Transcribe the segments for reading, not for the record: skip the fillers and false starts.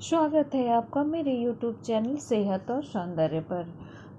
स्वागत है आपका मेरे YouTube चैनल सेहत और सौंदर्य पर।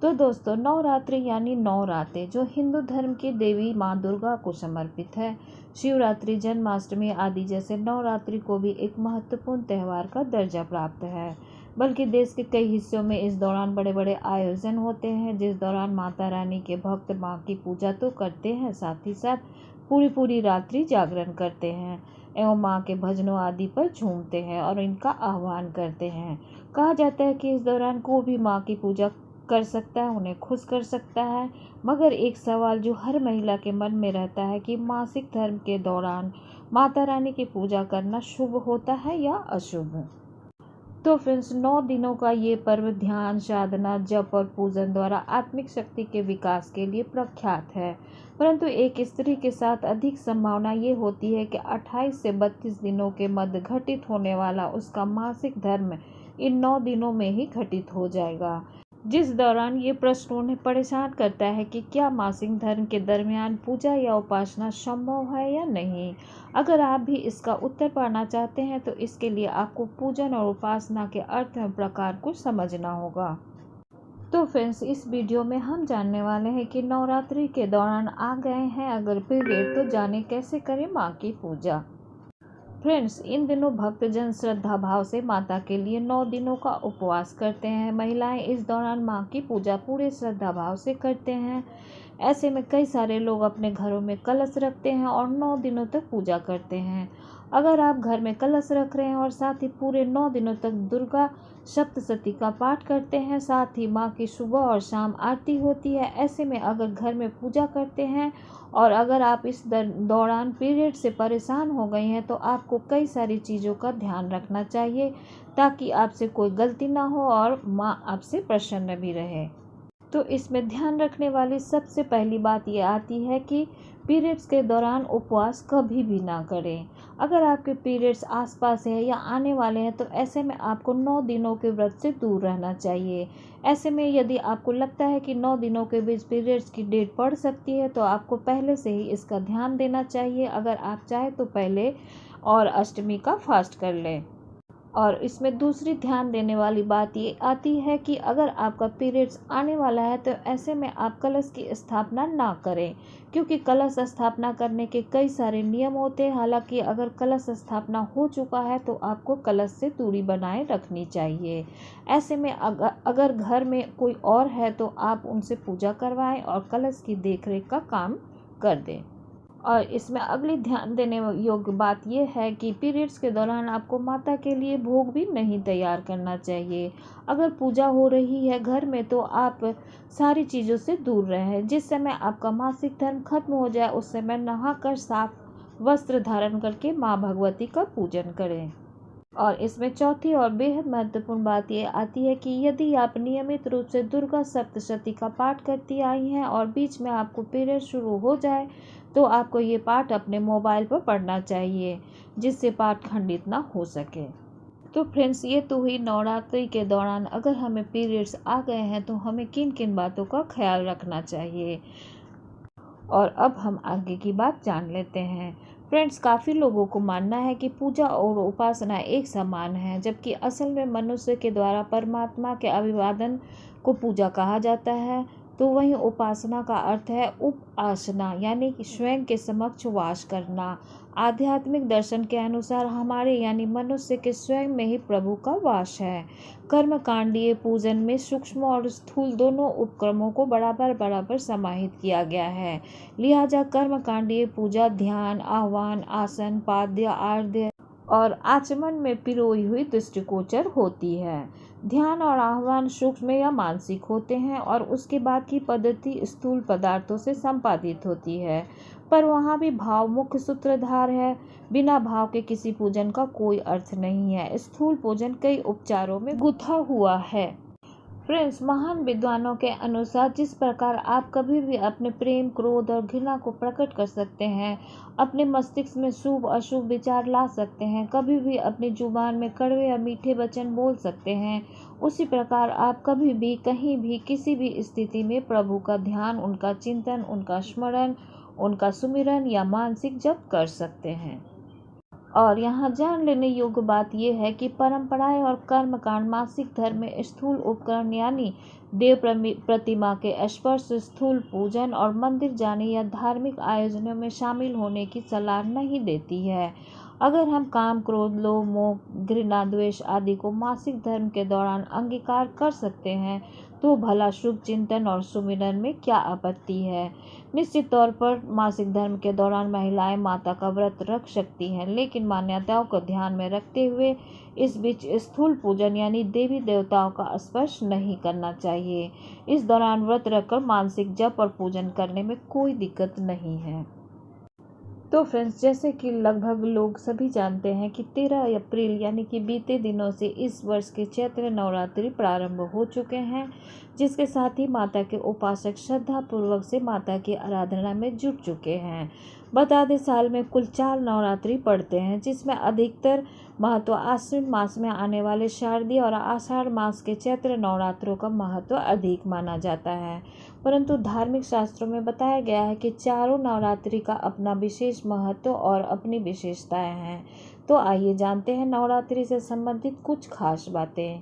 तो दोस्तों, नवरात्रि यानी 9 रातें जो हिंदू धर्म की देवी माँ दुर्गा को समर्पित है। शिवरात्रि, जन्माष्टमी आदि जैसे नवरात्रि को भी एक महत्वपूर्ण त्यौहार का दर्जा प्राप्त है। बल्कि देश के कई हिस्सों में इस दौरान बड़े बड़े आयोजन होते हैं, जिस दौरान माता रानी के भक्त माँ की पूजा तो करते हैं, साथ ही साथ पूरी पूरी रात्रि जागरण करते हैं एवं माँ के भजनों आदि पर झूमते हैं और इनका आह्वान करते हैं। कहा जाता है कि इस दौरान कोई भी माँ की पूजा कर सकता है, उन्हें खुश कर सकता है। मगर एक सवाल जो हर महिला के मन में रहता है कि मासिक धर्म के दौरान माता रानी की पूजा करना शुभ होता है या अशुभ। तो फ्रेंड्स, 9 दिनों का ये पर्व ध्यान, साधना, जप और पूजन द्वारा आत्मिक शक्ति के विकास के लिए प्रख्यात है। परंतु एक स्त्री के साथ अधिक संभावना ये होती है कि 28 से 32 दिनों के मध्य घटित होने वाला उसका मासिक धर्म इन 9 दिनों में ही घटित हो जाएगा। जिस दौरान ये प्रश्न उन्हें परेशान करता है कि क्या मासिक धर्म के दरमियान पूजा या उपासना संभव है या नहीं। अगर आप भी इसका उत्तर पाना चाहते हैं तो इसके लिए आपको पूजन और उपासना के अर्थ एवं प्रकार को समझना होगा। तो फ्रेंड्स, इस वीडियो में हम जानने वाले हैं कि नवरात्रि के दौरान आ गए हैं अगर पीरियड तो जाने कैसे करें माँ की पूजा। फ्रेंड्स, इन दिनों भक्तजन श्रद्धा भाव से माता के लिए 9 दिनों का उपवास करते हैं। महिलाएं इस दौरान माँ की पूजा पूरे श्रद्धा भाव से करते हैं। ऐसे में कई सारे लोग अपने घरों में कलश रखते हैं और 9 दिनों तक पूजा करते हैं। अगर आप घर में कलश रख रहे हैं और साथ ही पूरे 9 दिनों तक दुर्गा सप्तशती का पाठ करते हैं, साथ ही माँ की सुबह और शाम आरती होती है। ऐसे में अगर घर में पूजा करते हैं और अगर आप इस दौरान पीरियड से परेशान हो गई हैं तो आपको कई सारी चीज़ों का ध्यान रखना चाहिए ताकि आपसे कोई गलती ना हो और माँ आपसे प्रसन्न भी रहे। तो इसमें ध्यान रखने वाली सबसे पहली बात ये आती है कि पीरियड्स के दौरान उपवास कभी भी ना करें। अगर आपके पीरियड्स आसपास है या आने वाले हैं तो ऐसे में आपको 9 दिनों के व्रत से दूर रहना चाहिए। ऐसे में यदि आपको लगता है कि 9 दिनों के बीच पीरियड्स की डेट पड़ सकती है तो आपको पहले से ही इसका ध्यान देना चाहिए। अगर आप चाहें तो पहले और अष्टमी का फास्ट कर लें। और इसमें दूसरी ध्यान देने वाली बात ये आती है कि अगर आपका पीरियड्स आने वाला है तो ऐसे में आप कलश की स्थापना ना करें, क्योंकि कलश स्थापना करने के कई सारे नियम होते हैं। हालांकि अगर कलश स्थापना हो चुका है तो आपको कलश से दूरी बनाए रखनी चाहिए। ऐसे में अगर घर में कोई और है तो आप उनसे पूजा करवाएं और कलश की देखरेख का काम कर दें। और इसमें अगली ध्यान देने योग्य बात यह है कि पीरियड्स के दौरान आपको माता के लिए भोग भी नहीं तैयार करना चाहिए। अगर पूजा हो रही है घर में तो आप सारी चीज़ों से दूर रहें। जिस समय आपका मासिक धर्म खत्म हो जाए उस समय नहाकर साफ वस्त्र धारण करके माँ भगवती का पूजन करें। और इसमें चौथी और बेहद महत्वपूर्ण बात ये आती है कि यदि आप नियमित रूप से दुर्गा सप्तशती का पाठ करती आई हैं और बीच में आपको पीरियड शुरू हो जाए तो आपको ये पाठ अपने मोबाइल पर पढ़ना चाहिए, जिससे पाठ खंडित ना हो सके। तो फ्रेंड्स, ये तो हुई नवरात्रि के दौरान अगर हमें पीरियड्स आ गए हैं तो हमें किन किन बातों का ख्याल रखना चाहिए। और अब हम आगे की बात जान लेते हैं। फ्रेंड्स, काफ़ी लोगों को मानना है कि पूजा और उपासना एक समान है, जबकि असल में मनुष्य के द्वारा परमात्मा के अभिवादन को पूजा कहा जाता है। तो वहीं उपासना का अर्थ है उपासना, यानी कि स्वयं के समक्ष वास करना। आध्यात्मिक दर्शन के अनुसार हमारे यानी मनुष्य के स्वयं में ही प्रभु का वास है। कर्मकांडीय पूजन में सूक्ष्म और स्थूल दोनों उपक्रमों को बराबर बराबर समाहित किया गया है। लिहाजा कर्मकांडीय पूजा ध्यान, आह्वान, आसन, पाद्य, आर्ध्य और आचमन में पिरोई हुई दृष्टिगोचर होती है। ध्यान और आह्वान सूक्ष्म या मानसिक होते हैं और उसके बाद की पद्धति स्थूल पदार्थों से संपादित होती है, पर वहाँ भी भाव मुख्य सूत्रधार है। बिना भाव के किसी पूजन का कोई अर्थ नहीं है। स्थूल पूजन कई उपचारों में गुथा हुआ है। फ्रेंड्स, महान विद्वानों के अनुसार जिस प्रकार आप कभी भी अपने प्रेम, क्रोध और घृणा को प्रकट कर सकते हैं, अपने मस्तिष्क में शुभ अशुभ विचार ला सकते हैं, कभी भी अपनी जुबान में कड़वे या मीठे वचन बोल सकते हैं, उसी प्रकार आप कभी भी कहीं भी किसी भी स्थिति में प्रभु का ध्यान, उनका चिंतन, उनका स्मरण, उनका सुमिरन या मानसिक जप कर सकते हैं। और यहाँ जान लेने योग्य बात यह है कि परंपराएं और कर्मकांड मासिक धर्म में स्थूल उपकरण यानी देव प्रतिमा के स्पर्श, स्थूल पूजन और मंदिर जाने या धार्मिक आयोजनों में शामिल होने की सलाह नहीं देती है। अगर हम काम, क्रोध, लोभ, मोह, घृणा, द्वेष आदि को मासिक धर्म के दौरान अंगीकार कर सकते हैं तो भला शुभ चिंतन और सुमिरन में क्या आपत्ति है। निश्चित तौर पर मासिक धर्म के दौरान महिलाएं माता का व्रत रख सकती हैं, लेकिन मान्यताओं को ध्यान में रखते हुए इस बीच स्थूल पूजन यानी देवी देवताओं का स्पर्श नहीं करना चाहिए। इस दौरान व्रत रखकर मानसिक जप और पूजन करने में कोई दिक्कत नहीं है। तो फ्रेंड्स, जैसे कि लगभग लोग सभी जानते हैं कि 13 अप्रैल यानी कि बीते दिनों से इस वर्ष के चैत्र नवरात्रि प्रारंभ हो चुके हैं, जिसके साथ ही माता के उपासक श्रद्धापूर्वक से माता की आराधना में जुट चुके हैं। बता दें, साल में कुल 4 नवरात्रि पड़ते हैं, जिसमें अधिकतर महत्व आश्विन मास में आने वाले शारदीय और आषाढ़ मास के चैत्र नवरात्रों का महत्व अधिक माना जाता है। परंतु धार्मिक शास्त्रों में बताया गया है कि चारों नवरात्रि का अपना विशेष महत्व और अपनी विशेषताएं हैं। तो आइए जानते हैं नवरात्रि से संबंधित कुछ खास बातें।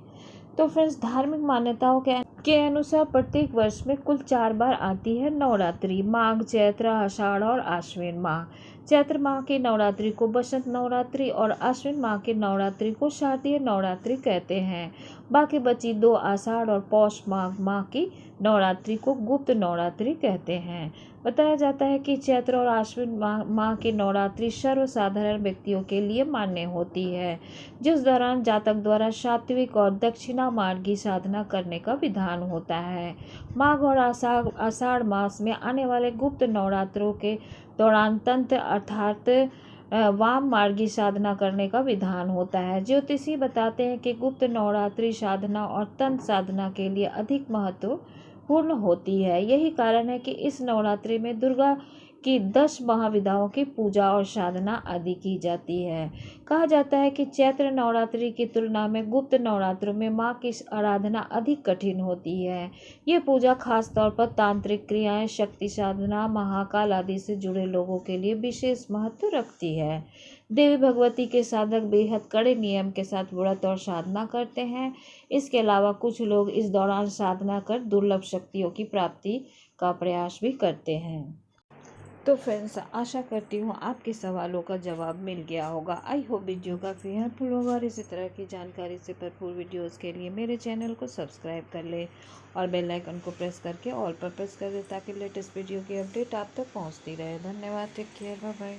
तो फ्रेंड्स, धार्मिक मान्यताओं के अनुसार प्रत्येक वर्ष में कुल 4 बार आती है नवरात्रि: माघ, चैत्र, आषाढ़ और आश्विन माह। चैत्र माह की नवरात्रि को बसंत नवरात्रि और आश्विन माह की नवरात्रि को शारदीय नवरात्रि कहते हैं। बाकी बची 2 आषाढ़ और पौष माह की नवरात्रि को गुप्त नवरात्रि कहते हैं। बताया जाता है कि चैत्र और आश्विन माह की नवरात्रि सर्वसाधारण व्यक्तियों के लिए मान्य होती है, जिस दौरान जातक द्वारा सात्विक और दक्षिणा मार्गी साधना करने का विधान होता है। माघ और आषाढ़ मास में आने वाले गुप्त नवरात्रों के दौरान तंत्र अर्थात वाम मार्गी साधना करने का विधान होता है। ज्योतिषी बताते हैं कि गुप्त नवरात्रि साधना और तंत्र साधना के लिए अधिक महत्वपूर्ण होती है। यही कारण है कि इस नवरात्रि में दुर्गा की 10 महाविद्याओं की पूजा और साधना आदि की जाती है। कहा जाता है कि चैत्र नवरात्रि की तुलना में गुप्त नवरात्रों में मां की आराधना अधिक कठिन होती है। ये पूजा खास तौर पर तांत्रिक क्रियाएं, शक्ति साधना, महाकाल आदि से जुड़े लोगों के लिए विशेष महत्व रखती है। देवी भगवती के साधक बेहद कड़े नियम के साथ व्रत और साधना करते हैं। इसके अलावा कुछ लोग इस दौरान साधना कर दुर्लभ शक्तियों की प्राप्ति का प्रयास भी करते हैं। तो फ्रेंड्स, आशा करती हूँ आपके सवालों का जवाब मिल गया होगा। आई होप वीडियो काफ़ी हेल्पफुल होगा और इसी तरह की जानकारी से भरपूर वीडियोस के लिए मेरे चैनल को सब्सक्राइब कर ले और बेल आइकन को प्रेस करके ऑल पर प्रेस कर दे ताकि लेटेस्ट वीडियो की अपडेट आप तक पहुँचती रहे। धन्यवाद। Take care. Bye bye.